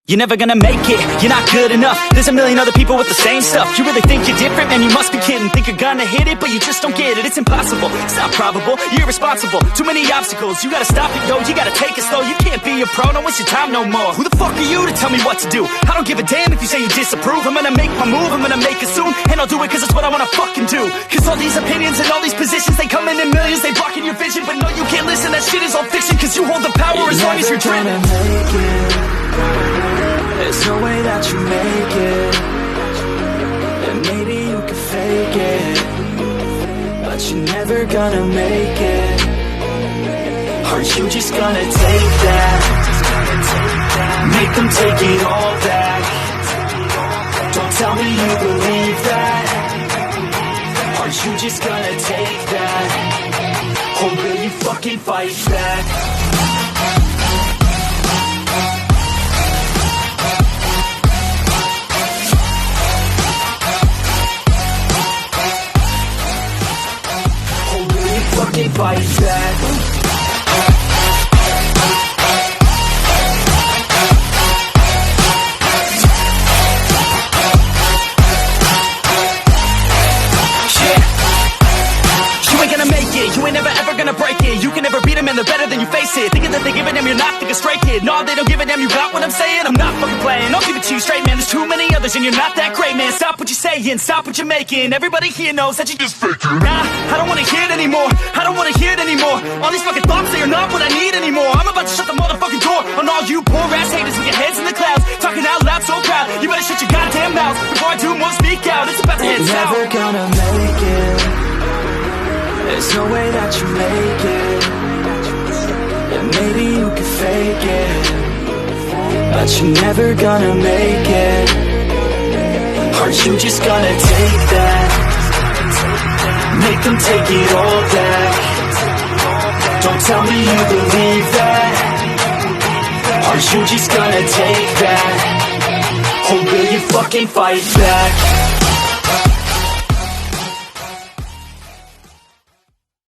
You're never gonna make it, you're not good enough. There's a million other people with the same stuff. You really think you're different? Man, you must be kidding. Think you're gonna hit it, but you just don't get it. It's impossible, it's not probable, you're irresponsible. Too many obstacles, you gotta stop it, yo. You gotta take it slow, you can't be a pro. Don't waste your time no more. Who the fuck are you to tell me what to do? I don't give a damn if you say you disapprove. I'm gonna make my move, I'm gonna make it soon. And I'll do it cause it's what I wanna fucking do. Cause all these opinions and all these positions, they come in millions, they blocking your vision. But no, you can't listen, that shit is all fiction. Cause you hold the power as long as you're dreaming. There's no way that you make it, and maybe you can fake it, but you're never gonna make it. Aren't you just gonna take that? Make them take it all back. Don't tell me you believe that. Aren't you just gonna take that? Or will you fucking fight back? Fucking fight back. You ain't never ever gonna break it. You can never beat them and they're better than you face it. Thinking that they give a damn, you're not thinking straight, kid. No, they don't give a damn, you got what I'm saying? I'm not fucking playing, I'll give it to you straight, man. There's too many others and you're not that great, man. Stop what you're saying, stop what you're making. Everybody here knows that you just faking. Nah, I don't wanna hear it anymore, I don't wanna hear it anymore. All these fucking thoughts, they are not what I need anymore. I'm about to shut the motherfucking door on all you poor ass haters with your heads in the clouds, talking out loud so proud. You better shut your goddamn mouth before I do more, speak out. It's about to head south. You're never gonna make it. There's no way that you make it, and maybe you can fake it, but you're never gonna make it. Aren't you just gonna take that? Make them take it all back. Don't tell me you believe that. Aren't you just gonna take that? Or will you fucking fight back?